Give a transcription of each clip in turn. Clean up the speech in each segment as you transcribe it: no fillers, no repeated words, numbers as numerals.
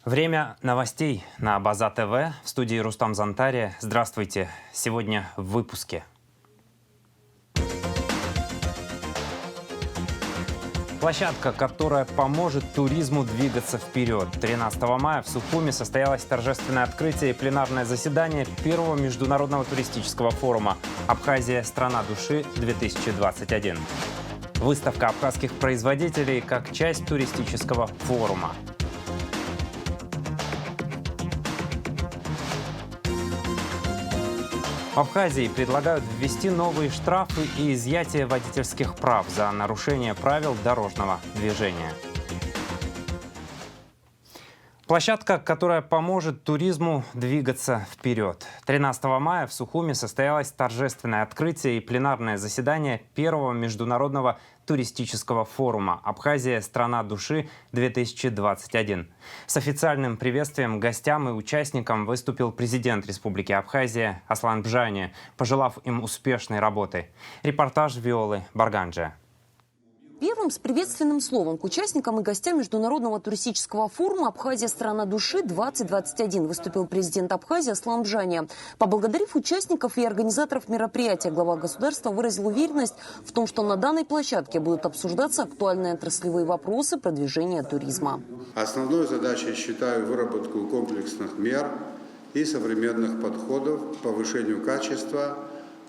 Время новостей на База ТВ. В студии Рустам Зантария. Здравствуйте. Сегодня в выпуске. Площадка, которая поможет туризму двигаться вперед. 13 мая в Сухуми состоялось торжественное открытие и пленарное заседание первого международного туристического форума «Абхазия. Страна души-2021». Выставка абхазских производителей как часть туристического форума. В Абхазии предлагают ввести новые штрафы и изъятие водительских прав за нарушение правил дорожного движения. Площадка, которая поможет туризму двигаться вперед. 13 мая в Сухуми состоялось торжественное открытие и пленарное заседание первого международного туристического форума «Абхазия. Страна души-2021». С официальным приветствием гостям и участникам выступил президент Республики Абхазия Аслан Бжани, пожелав им успешной работы. Репортаж Виолы Барганджи. Первым с приветственным словом к участникам и гостям международного туристического форума «Абхазия. Страна души-2021» выступил президент Абхазии Аслан Бжани. Поблагодарив участников и организаторов мероприятия, глава государства выразил уверенность в том, что на данной площадке будут обсуждаться актуальные отраслевые вопросы продвижения туризма. Основной задачей считаю выработку комплексных мер и современных подходов к повышению качества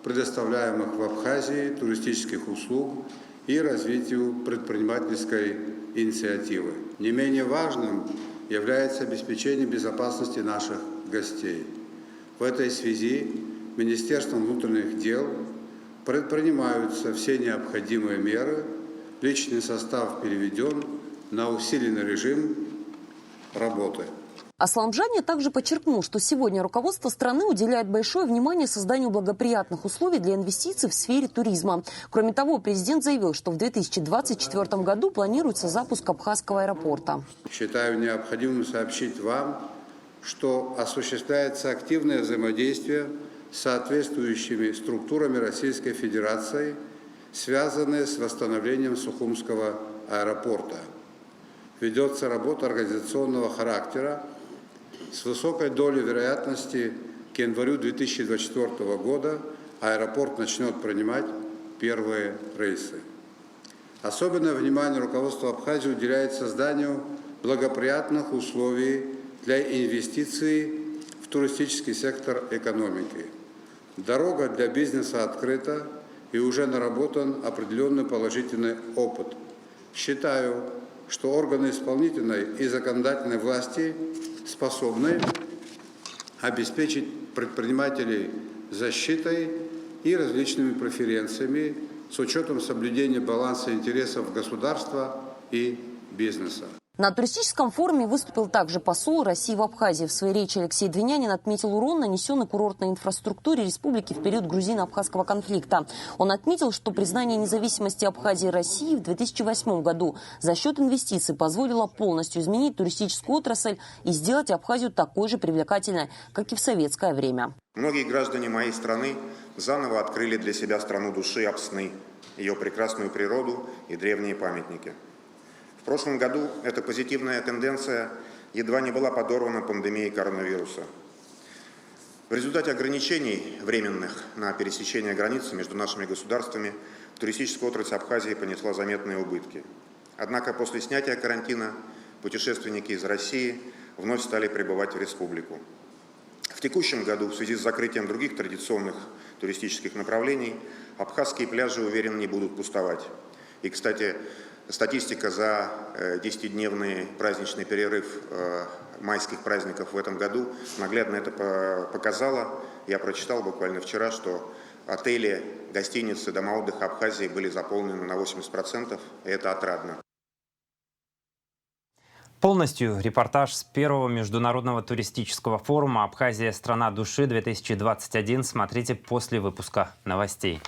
предоставляемых в Абхазии туристических услуг и развитию предпринимательской инициативы. Не менее важным является обеспечение безопасности наших гостей. В этой связи Министерством внутренних дел предпринимаются все необходимые меры. Личный состав переведен на усиленный режим работы. Аслан Бжани также подчеркнул, что сегодня руководство страны уделяет большое внимание созданию благоприятных условий для инвестиций в сфере туризма. Кроме того, президент заявил, что в 2024 году планируется запуск Абхазского аэропорта. Считаю необходимым сообщить вам, что осуществляется активное взаимодействие с соответствующими структурами Российской Федерации, связанные с восстановлением Сухумского аэропорта. Ведется работа организационного характера с высокой долей вероятности к январю 2024 года аэропорт начнет принимать первые рейсы. Особенное внимание руководства Абхазии уделяет созданию благоприятных условий для инвестиций в туристический сектор экономики. Дорога для бизнеса открыта и уже наработан определенный положительный опыт. Считаю, что органы исполнительной и законодательной власти способны обеспечить предпринимателей защитой и различными преференциями с учетом соблюдения баланса интересов государства и бизнеса. На туристическом форуме выступил также посол России в Абхазии. В своей речи Алексей Двинянин отметил урон, нанесенный курортной инфраструктуре республики в период грузино-абхазского конфликта. Он отметил, что признание независимости Абхазии России в 2008 году за счет инвестиций позволило полностью изменить туристическую отрасль и сделать Абхазию такой же привлекательной, как и в советское время. Многие граждане моей страны заново открыли для себя страну души Абсны, ее прекрасную природу и древние памятники. В прошлом году эта позитивная тенденция едва не была подорвана пандемией коронавируса. В результате ограничений временных на пересечение границы между нашими государствами туристическая отрасль Абхазии понесла заметные убытки. Однако после снятия карантина путешественники из России вновь стали прибывать в республику. В текущем году в связи с закрытием других традиционных туристических направлений абхазские пляжи, уверен, не будут пустовать. И, кстати, статистика за 10-дневный праздничный перерыв майских праздников в этом году наглядно это показала. Я прочитал буквально вчера, что отели, гостиницы, дома отдыха Абхазии были заполнены на 80%, и это отрадно. Полностью репортаж с первого международного туристического форума «Абхазия. Страна души-2021» смотрите после выпуска новостей.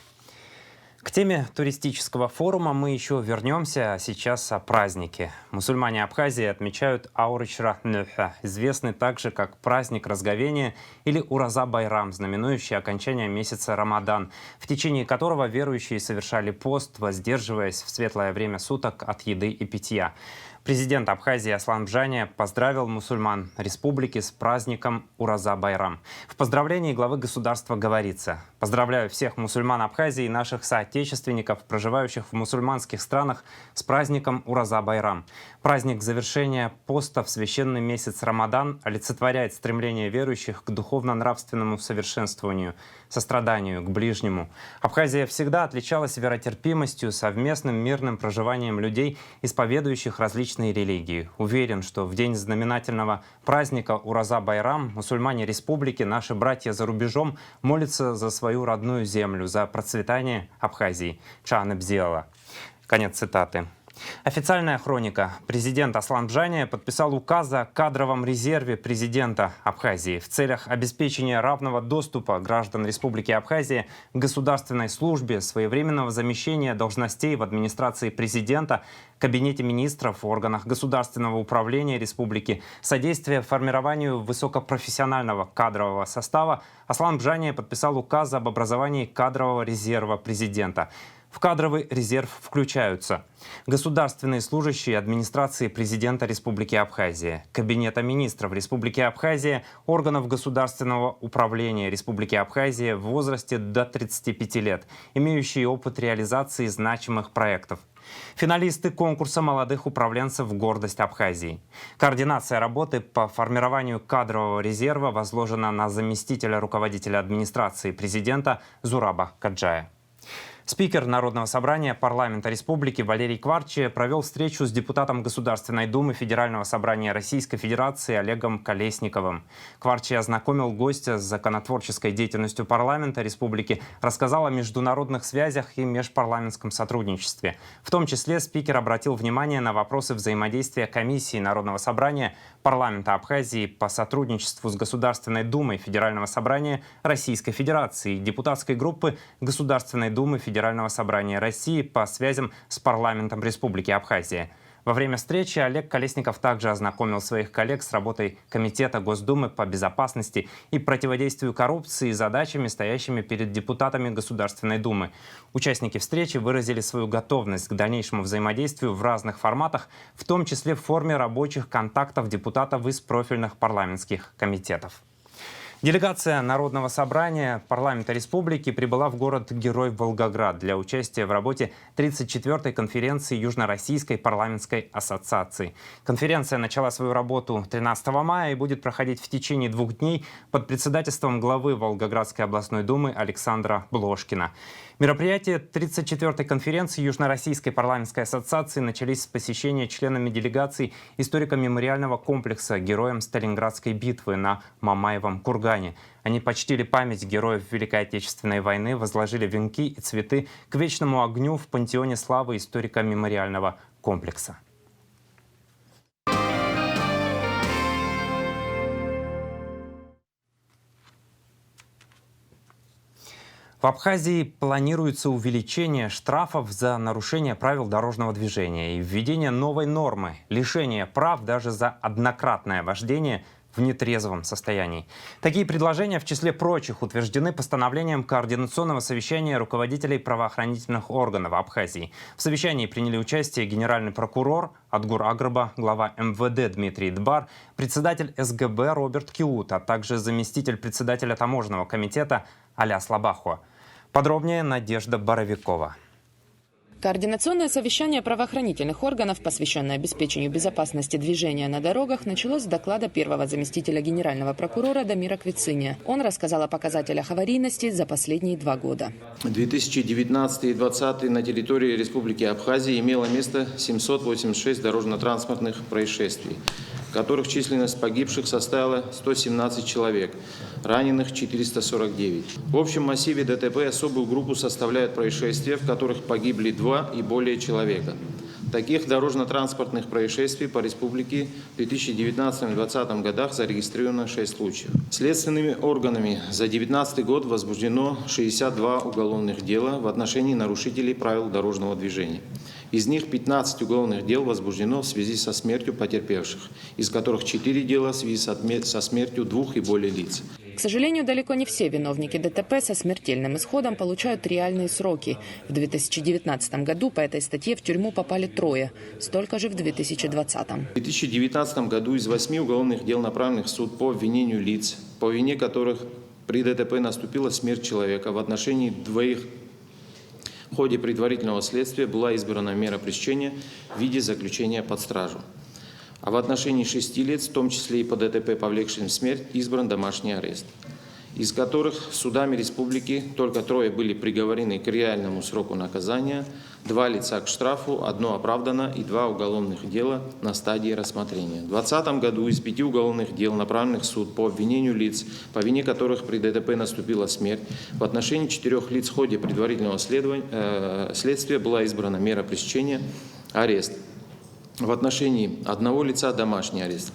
К теме туристического форума мы еще вернемся, а сейчас о празднике. Мусульмане Абхазии отмечают Аурычра-Нюха, известный также как праздник Разговения или Ураза-Байрам, знаменующий окончание месяца Рамадан, в течение которого верующие совершали пост, воздерживаясь в светлое время суток от еды и питья. Президент Абхазии Аслан Бжания поздравил мусульман республики с праздником Ураза-Байрам. В поздравлении главы государства говорится: «Поздравляю всех мусульман Абхазии и наших соотечественников, проживающих в мусульманских странах, с праздником Ураза-Байрам». Праздник завершения поста в священный месяц Рамадан олицетворяет стремление верующих к духовно-нравственному совершенствованию, состраданию к ближнему. Абхазия всегда отличалась веротерпимостью, совместным мирным проживанием людей, исповедующих различные религии. Уверен, что в день знаменательного праздника Ураза-Байрам мусульмане республики, наши братья за рубежом, молятся за свою родную землю, за процветание Абхазии. Чаны Бзиала. Конец цитаты. Официальная хроника. Президент Аслан Бжания подписал указ о кадровом резерве президента Абхазии в целях обеспечения равного доступа граждан Республики Абхазия к государственной службе, своевременного замещения должностей в администрации президента, Кабинете министров, органах государственного управления республики, содействия формированию высокопрофессионального кадрового состава. Аслан Бжания подписал указ об образовании кадрового резерва президента. В кадровый резерв включаются государственные служащие администрации президента Республики Абхазия, Кабинета министров Республики Абхазия, органов государственного управления Республики Абхазия в возрасте до 35 лет, имеющие опыт реализации значимых проектов. Финалисты конкурса молодых управленцев «Гордость Абхазии». Координация работы по формированию кадрового резерва возложена на заместителя руководителя администрации президента Зураба Каджая. Спикер Народного собрания парламента республики Валерий Кварчи провел встречу с депутатом Государственной Думы Федерального собрания Российской Федерации Олегом Колесниковым. Кварчи ознакомил гостя с законотворческой деятельностью парламента республики, рассказал о международных связях и межпарламентском сотрудничестве. В том числе спикер обратил внимание на вопросы взаимодействия комиссии Народного собрания парламента Абхазии по сотрудничеству с Государственной Думой Федерального собрания Российской Федерации и депутатской группы Государственной Думы Федерального собрания России по связям с парламентом Республики Абхазия. Во время встречи Олег Колесников также ознакомил своих коллег с работой Комитета Госдумы по безопасности и противодействию коррупции и задачами, стоящими перед депутатами Государственной Думы. Участники встречи выразили свою готовность к дальнейшему взаимодействию в разных форматах, в том числе в форме рабочих контактов депутатов из профильных парламентских комитетов. Делегация Народного собрания парламента республики прибыла в город-герой Волгоград для участия в работе 34-й конференции Южно-Российской парламентской ассоциации. Конференция начала свою работу 13 мая и будет проходить в течение 2 дней под председательством главы Волгоградской областной думы Александра Блошкина. Мероприятия 34-й конференции Южно-Российской парламентской ассоциации начались с посещения членами делегаций историко-мемориального комплекса героям Сталинградской битвы на Мамаевом кургане. Они почтили память героев Великой Отечественной войны, возложили венки и цветы к вечному огню в пантеоне славы историко-мемориального комплекса. В Абхазии планируется увеличение штрафов за нарушение правил дорожного движения и введение новой нормы – лишение прав даже за однократное вождение в нетрезвом состоянии. Такие предложения, в числе прочих, утверждены постановлением Координационного совещания руководителей правоохранительных органов Абхазии. В совещании приняли участие генеральный прокурор Адгур Агрба, глава МВД Дмитрий Дбар, председатель СГБ Роберт Киут, а также заместитель председателя таможенного комитета Аля Слабахуа. Подробнее Надежда Боровикова. Координационное совещание правоохранительных органов, посвященное обеспечению безопасности движения на дорогах, началось с доклада первого заместителя генерального прокурора Дамира Квициня. Он рассказал о показателях аварийности за последние 2 года. 2019 и 2020 на территории Республики Абхазия имело место 786 дорожно-транспортных происшествий, в которых численность погибших составила 117 человек, раненых 449. В общем массиве ДТП особую группу составляют происшествия, в которых погибли 2 и более человека. Таких дорожно-транспортных происшествий по республике в 2019-2020 годах зарегистрировано 6 случаев. Следственными органами за 2019 год возбуждено 62 уголовных дела в отношении нарушителей правил дорожного движения. Из них 15 уголовных дел возбуждено в связи со смертью потерпевших, из которых 4 дела в связи со смертью 2 и более лиц. К сожалению, далеко не все виновники ДТП со смертельным исходом получают реальные сроки. В 2019 году по этой статье в тюрьму попали 3, столько же в 2020. В 2019 году из 8 уголовных дел, направленных в суд по обвинению лиц, по вине которых при ДТП наступила смерть человека, в отношении 2 в ходе предварительного следствия была избрана мера пресечения в виде заключения под стражу. А в отношении 6 лиц, в том числе и по ДТП, повлекшим смерть, избран домашний арест, из которых судами республики только 3 были приговорены к реальному сроку наказания, 2 лица к штрафу, 1 оправдано и 2 уголовных дела на стадии рассмотрения. В 2020 году из 5 уголовных дел, направленных в суд по обвинению лиц, по вине которых при ДТП наступила смерть, в отношении 4 лиц в ходе предварительного следствия была избрана мера пресечения арест. В отношении 1 лица домашний арест,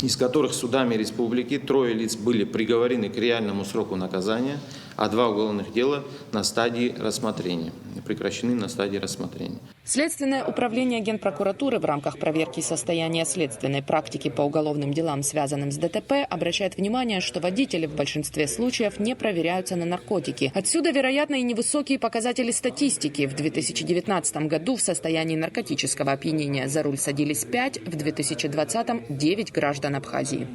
из которых судами республики 3 лиц были приговорены к реальному сроку наказания, а 2 уголовных дела на стадии рассмотрения, прекращены на стадии рассмотрения. Следственное управление Генпрокуратуры в рамках проверки состояния следственной практики по уголовным делам, связанным с ДТП, обращает внимание, что водители в большинстве случаев не проверяются на наркотики. Отсюда, вероятно, и невысокие показатели статистики. В 2019 году в состоянии наркотического опьянения за руль садились 5, в 2020 – 9 граждан Абхазии.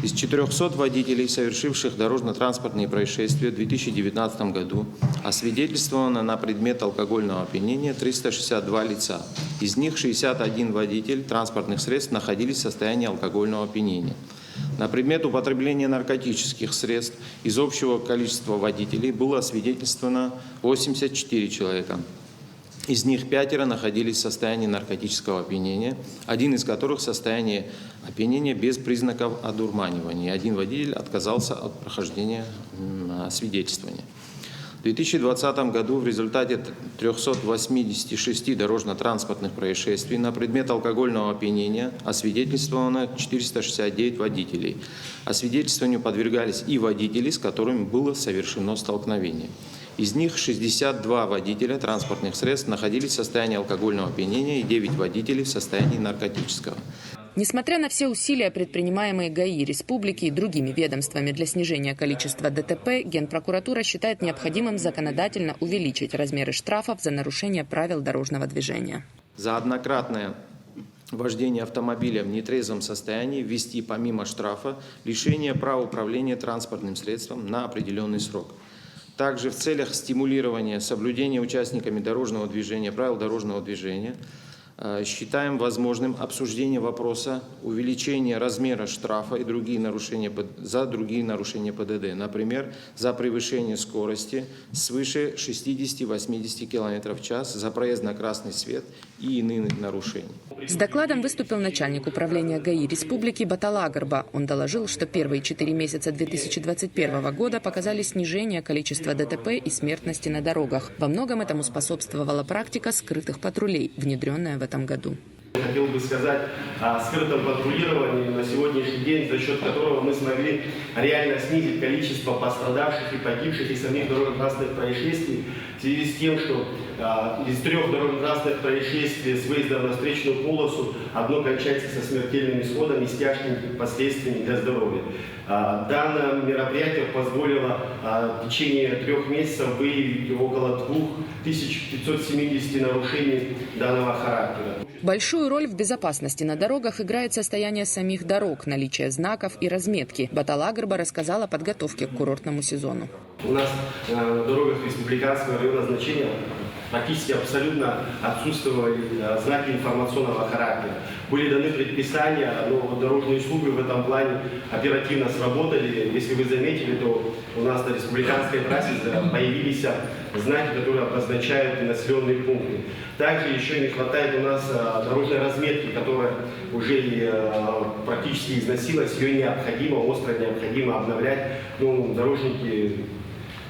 Из 400 водителей, совершивших дорожно-транспортные происшествия в 2019 году, освидетельствовано на предмет алкогольного опьянения 362 лица. Из них 61 водитель транспортных средств находились в состоянии алкогольного опьянения. На предмет употребления наркотических средств из общего количества водителей было освидетельствовано 84 человека. Из них 5 находились в состоянии наркотического опьянения, 1 из которых в состоянии опьянения без признаков одурманивания. 1 водитель отказался от прохождения освидетельствования. В 2020 году в результате 386 дорожно-транспортных происшествий на предмет алкогольного опьянения освидетельствовано 469 водителей. Освидетельствованию подвергались и водители, с которыми было совершено столкновение. Из них 62 водителя транспортных средств находились в состоянии алкогольного опьянения и 9 водителей в состоянии наркотического. Несмотря на все усилия, предпринимаемые ГАИ республики и другими ведомствами для снижения количества ДТП, Генпрокуратура считает необходимым законодательно увеличить размеры штрафов за нарушение правил дорожного движения. За однократное вождение автомобиля в нетрезвом состоянии ввести помимо штрафа лишение права управления транспортным средством на определенный срок. Также в целях стимулирования соблюдения участниками дорожного движения правил дорожного движения считаем возможным обсуждение вопроса увеличения размера штрафа и за другие нарушения ПДД. Например, за превышение скорости свыше 60-80 км в час, за проезд на красный свет и иные нарушения. С докладом выступил начальник управления ГАИ республики Баталла Гарба. Он доложил, что первые 4 месяца 2021 года показали снижение количества ДТП и смертности на дорогах. Во многом этому способствовала практика скрытых патрулей, внедренная в этом году. Хотел бы сказать о скрытом патрулировании на сегодняшний день, за счет которого мы смогли реально снизить количество пострадавших и погибших из самих дорожно-транспортных происшествий, в связи с тем, что из 3 дорожно-транспортных происшествий с выездом на встречную полосу одно кончается со смертельным исходом и с тяжкими последствиями для здоровья. Данное мероприятие позволило в течение 3 месяцев выявить около 2570 нарушений данного характера. Большую роль в безопасности на дорогах играет состояние самих дорог, наличие знаков и разметки. Баталла Гарба рассказала о подготовке к курортному сезону. У нас на дорогах республиканского района значения практически абсолютно отсутствовали знаки информационного характера. Были даны предписания, но дорожные службы в этом плане оперативно сработали. Если вы заметили, то у нас на республиканской трассе появились знаки, которые обозначают населенные пункты. Также еще не хватает у нас дорожной разметки, которая уже практически износилась. Ее необходимо, остро необходимо обновлять. Дорожники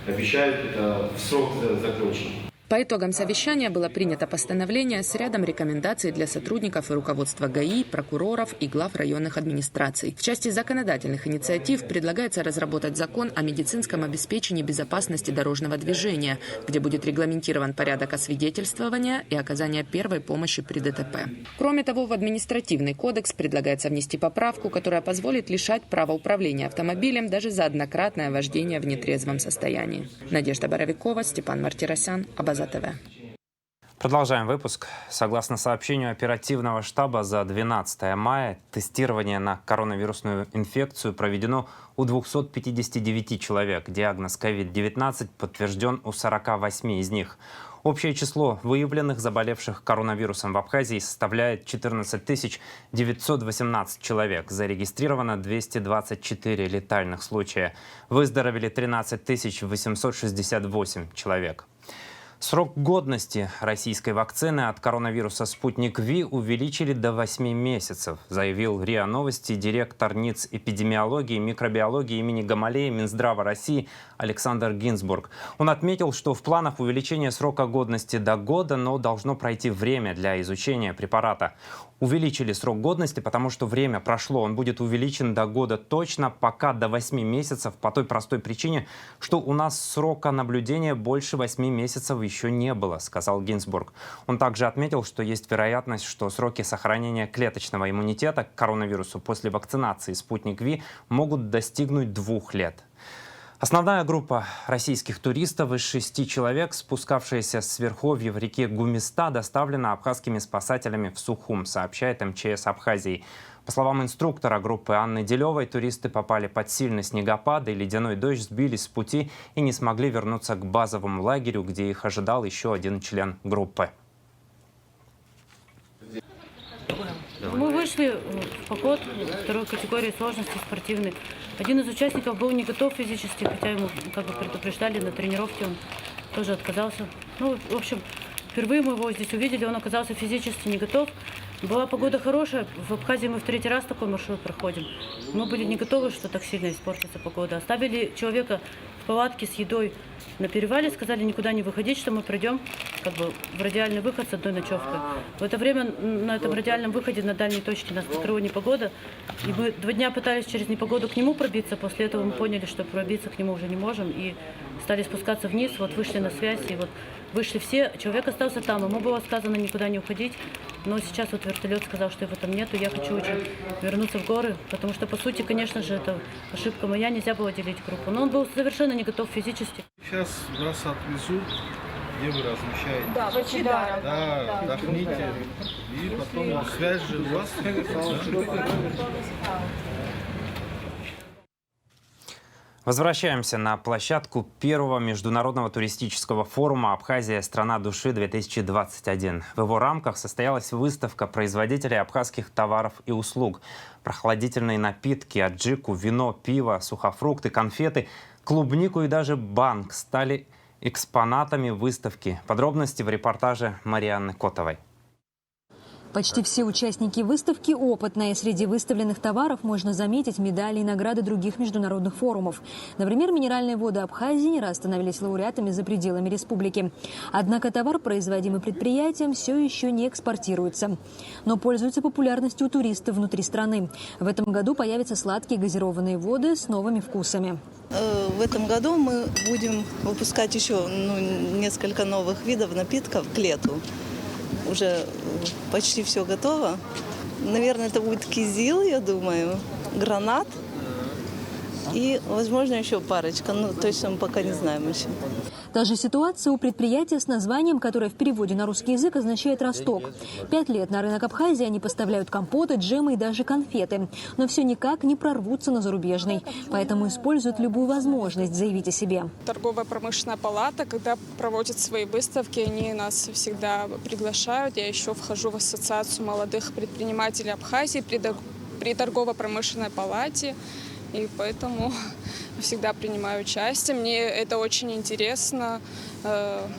обещают это в срок закончить. По итогам совещания было принято постановление с рядом рекомендаций для сотрудников и руководства ГАИ, прокуроров и глав районных администраций. В части законодательных инициатив предлагается разработать закон о медицинском обеспечении безопасности дорожного движения, где будет регламентирован порядок освидетельствования и оказания первой помощи при ДТП. Кроме того, в административный кодекс предлагается внести поправку, которая позволит лишать права управления автомобилем даже за однократное вождение в нетрезвом состоянии. Надежда Боровикова, Степан Мартиросян, Абаза ТВ. Продолжаем выпуск. Согласно сообщению оперативного штаба, за 12 мая тестирование на коронавирусную инфекцию проведено у 259 человек. Диагноз COVID-19 подтвержден у 48 из них. Общее число выявленных заболевших коронавирусом в Абхазии составляет 14 918 человек. Зарегистрировано 224 летальных случая. Выздоровели 13 868 человек. Срок годности российской вакцины от коронавируса «Спутник Ви» увеличили до 8 месяцев, заявил РИА Новости директор НИЦ эпидемиологии и микробиологии имени Гамалеи Минздрава России Александр Гинзбург. Он отметил, что в планах увеличения срока годности до года, но должно пройти время для изучения препарата. Увеличили срок годности, потому что время прошло. Он будет увеличен до года точно, пока до 8 месяцев, по той простой причине, что у нас срока наблюдения больше 8 месяцев еще не было, сказал Гинзбург. Он также отметил, что есть вероятность, что сроки сохранения клеточного иммунитета к коронавирусу после вакцинации «Спутник Ви» могут достигнуть 2 лет. Основная группа российских туристов из 6 человек, спускавшаяся с верховья в реке Гумиста, доставлена абхазскими спасателями в Сухум, сообщает МЧС Абхазии. По словам инструктора группы Анны Делевой, туристы попали под сильный снегопад и ледяной дождь, сбились с пути и не смогли вернуться к базовому лагерю, где их ожидал еще один член группы. Мы вышли в поход второй категории сложности спортивной. Один из участников был не готов физически, хотя ему как бы предупреждали на тренировке, он тоже отказался. Ну, в общем, впервые мы его здесь увидели, он оказался физически не готов. Была погода хорошая, в Абхазии мы в 3-й раз такой маршрут проходим. Мы были не готовы, что так сильно испортится погода. Оставили человека в палатке с едой на перевале, сказали никуда не выходить, что мы пройдем как бы в радиальный выход с одной ночевкой. В это время на этом радиальном выходе на дальней точке нас накрыла непогода. И мы 2 дня пытались через непогоду к нему пробиться. После этого мы поняли, что пробиться к нему уже не можем. И стали спускаться вниз, вот вышли на связь. И вот вышли все, человек остался там. Ему было сказано никуда не уходить. Но сейчас вот вертолет сказал, что его там нету. Я хочу очень вернуться в горы, потому что, по сути, конечно же, это ошибка моя. Нельзя было делить группу. Но он был совершенно не готов физически. Сейчас вас отвезут, где вы размещаетесь. Да, в Очидаре. Да, отдохните. И потом связь же у вас. Возвращаемся на площадку первого международного туристического форума «Абхазия. Страна души-2021». В его рамках состоялась выставка производителей абхазских товаров и услуг. Прохладительные напитки, аджику, вино, пиво, сухофрукты, конфеты, клубнику и даже банк стали экспонатами выставки. Подробности в репортаже Марианны Котовой. Почти все участники выставки опытные. Среди выставленных товаров можно заметить медали и награды других международных форумов. Например, минеральные воды Абхазии не раз становились лауреатами за пределами республики. Однако товар, производимый предприятием, все еще не экспортируется. Но пользуется популярностью у туристов внутри страны. В этом году появятся сладкие газированные воды с новыми вкусами. В этом году мы будем выпускать еще несколько новых видов напитков к лету. Уже почти все готово. Наверное, это будет кизил, я думаю, гранат и, возможно, еще парочка. Но точно мы пока не знаем еще. Та же ситуация у предприятия с названием, которое в переводе на русский язык означает «росток». 5 лет на рынок Абхазии они поставляют компоты, джемы и даже конфеты. Но все никак не прорвутся на зарубежный. Поэтому используют любую возможность заявить о себе. Торговая промышленная палата, когда проводят свои выставки, они нас всегда приглашают. Я еще вхожу в ассоциацию молодых предпринимателей Абхазии при торгово-промышленной палате. И поэтому всегда принимаю участие. Мне это очень интересно.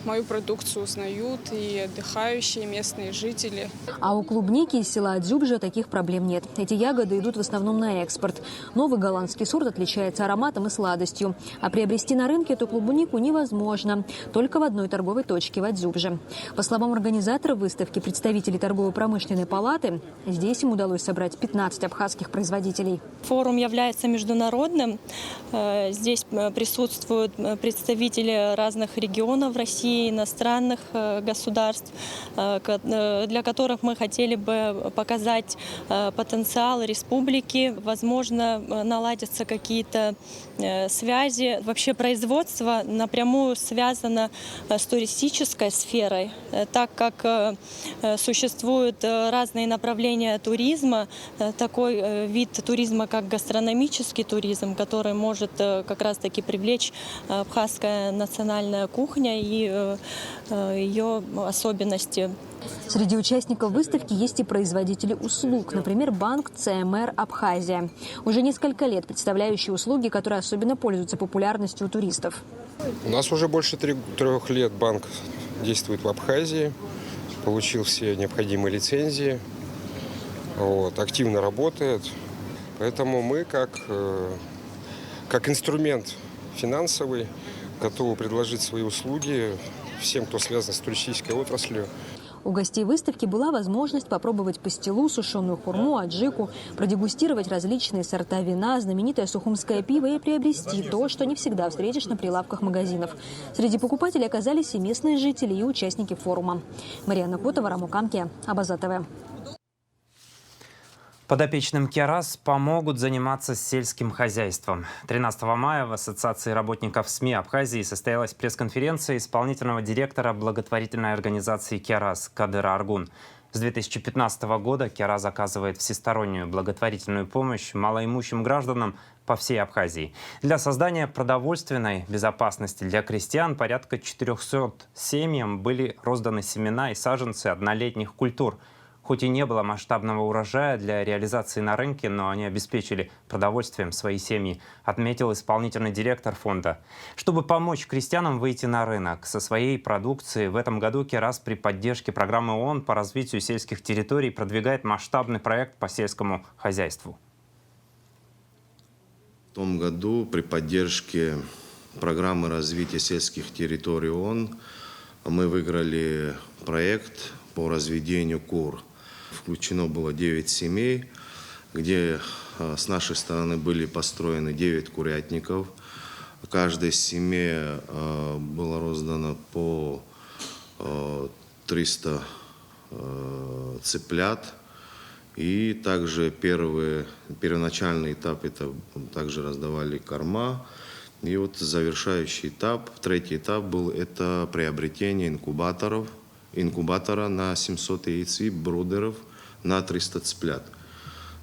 мою продукцию узнают и отдыхающие, местные жители. А у клубники из села Адзюбжа таких проблем нет. Эти ягоды идут в основном на экспорт. Новый голландский сорт отличается ароматом и сладостью. А приобрести на рынке эту клубнику невозможно. Только в одной торговой точке в Адзюбже. По словам организаторов выставки, представителей торгово-промышленной палаты, здесь им удалось собрать 15 абхазских производителей. Форум является международным. Здесь присутствуют представители разных регионов России, иностранных государств, для которых мы хотели бы показать потенциал республики. Возможно, наладятся какие-то связи. Вообще производство напрямую связано с туристической сферой, так как существуют разные направления туризма. Такой вид туризма, как гастрономический туризм, который может как раз-таки привлечь абхазская национальная кухня и ее особенности. Среди участников выставки есть и производители услуг, например, банк ЦМР Абхазия. Уже несколько лет представляющий услуги, которые особенно пользуются популярностью у туристов. У нас уже больше 3 лет банк действует в Абхазии, получил все необходимые лицензии, активно работает. Поэтому мы как инструмент финансовый готовы предложить свои услуги всем, кто связан с туристической отраслью. У гостей выставки была возможность попробовать пастилу, сушеную хурму, аджику, продегустировать различные сорта вина, знаменитое сухумское пиво и приобрести то, что не всегда встретишь на прилавках магазинов. Среди покупателей оказались и местные жители, и участники форума. Марьяна Котова, Рамукам Ке, Абаза ТВ. Подопечным Киарас помогут заниматься сельским хозяйством. 13 мая в Ассоциации работников СМИ Абхазии состоялась пресс-конференция исполнительного директора благотворительной организации Киарас Кадыра Аргун. С 2015 года Киарас оказывает всестороннюю благотворительную помощь малоимущим гражданам по всей Абхазии. Для создания продовольственной безопасности для крестьян порядка 400 семьям были розданы семена и саженцы однолетних культур. Хоть и не было масштабного урожая для реализации на рынке, но они обеспечили продовольствием свои семьи, отметил исполнительный директор фонда. Чтобы помочь крестьянам выйти на рынок со своей продукцией, в этом году Киарас при поддержке программы ООН по развитию сельских территорий продвигает масштабный проект по сельскому хозяйству. В том году при поддержке программы развития сельских территорий ООН мы выиграли проект по разведению кур. Включено было 9 семей, где с нашей стороны были построены 9 курятников. Каждой семье было роздано по 300 цыплят. И также первоначальный этап, это также раздавали корма. И вот завершающий этап, третий этап был, это приобретение инкубатора на 700 яиц и бродеров на 300 цыплят.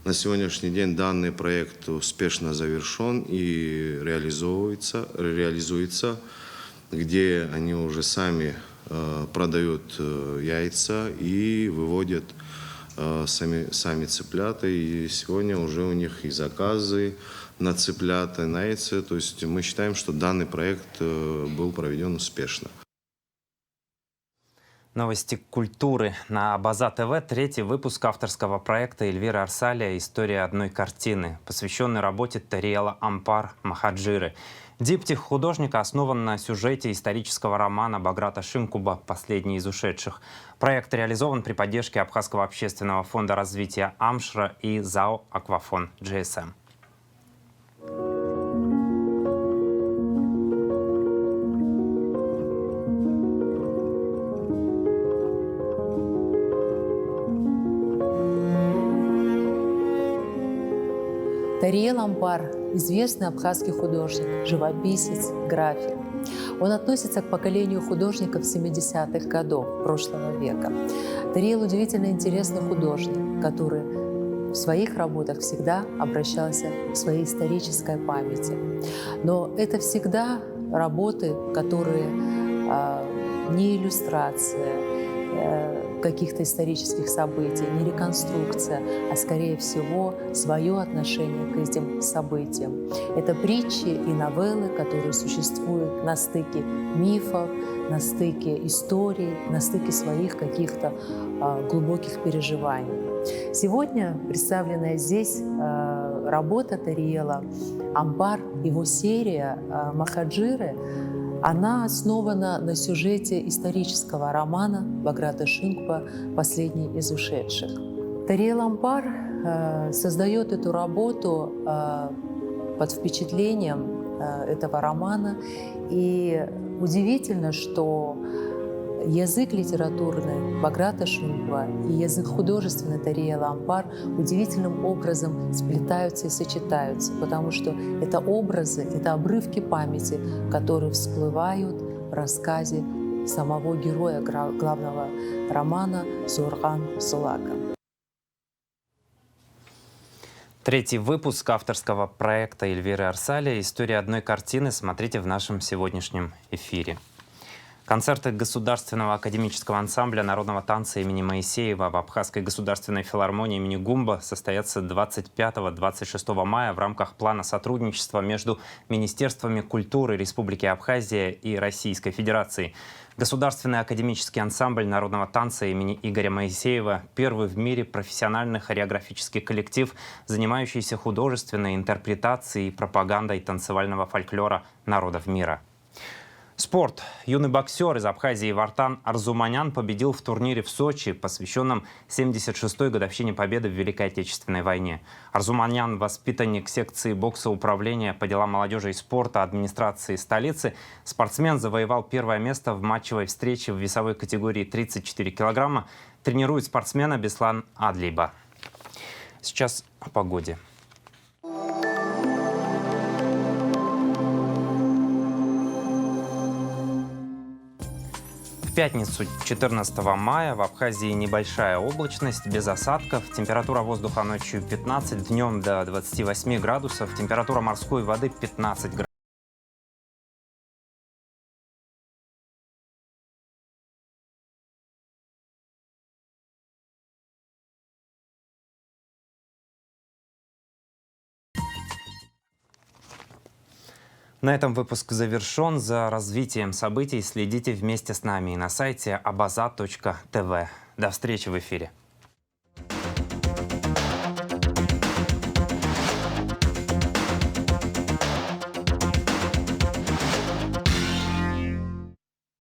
На сегодняшний день данный проект успешно завершен и реализуется, где они уже сами продают яйца и выводят сами цыплята. И сегодня уже у них и заказы на цыплят, и на яйца. То есть мы считаем, что данный проект был проведен успешно. Новости культуры на Абаза ТВ. Третий выпуск авторского проекта Эльвиры Арсалия «История одной картины», посвященный работе Тариэла Ампар Махаджиры. Диптих художника основан на сюжете исторического романа Баграта Шинкуба «Последний из ушедших». Проект реализован при поддержке Абхазского общественного фонда развития Амшра и ЗАО «Аквафон GSM». Тариэл Ампар – известный абхазский художник, живописец, график. Он относится к поколению художников 70-х годов прошлого века. Тариэл – удивительно интересный художник, который в своих работах всегда обращался к своей исторической памяти. Но это всегда работы, которые не иллюстрации, каких-то исторических событий, не реконструкция, а скорее всего свое отношение к этим событиям. Это притчи и новеллы, которые существуют на стыке мифов, на стыке историй, на стыке своих каких-то глубоких переживаний. Сегодня представленная здесь работа Тариэла «Амбар», его серия «Махаджиры», она основана на сюжете исторического романа Баграта Шинкпа «Последний из ушедших». Тариэл Амбар создает эту работу под впечатлением этого романа. И удивительно, что язык литературный Баграта Шинкпа и язык художественный Тариэла Амбар удивительным образом сплетаются и сочетаются, потому что это образы, это обрывки памяти, которые всплывают в рассказе самого героя главного романа Зурган Зулака. Третий выпуск авторского проекта Эльвиры Арсали «История одной картины» смотрите в нашем сегодняшнем эфире. Концерты Государственного академического ансамбля народного танца имени Моисеева в Абхазской государственной филармонии имени Гумба состоятся 25-26 мая в рамках плана сотрудничества между Министерствами культуры Республики Абхазия и Российской Федерации. Государственный академический ансамбль народного танца имени Игоря Моисеева – первый в мире профессиональный хореографический коллектив, занимающийся художественной интерпретацией и пропагандой танцевального фольклора народов мира. Спорт. Юный боксер из Абхазии Вартан Арзуманян победил в турнире в Сочи, посвященном 76-й годовщине победы в Великой Отечественной войне. Арзуманян – воспитанник секции бокса управления по делам молодежи и спорта администрации столицы. Спортсмен завоевал первое место в матчевой встрече в весовой категории 34 килограмма. Тренирует спортсмена Беслан Адлиба. Сейчас о погоде. В пятницу 14 мая в Абхазии небольшая облачность, без осадков. Температура воздуха ночью 15, днем до 28 градусов. Температура морской воды 15 градусов. На этом выпуск завершен. За развитием событий следите вместе с нами и на сайте abaza.tv. До встречи в эфире.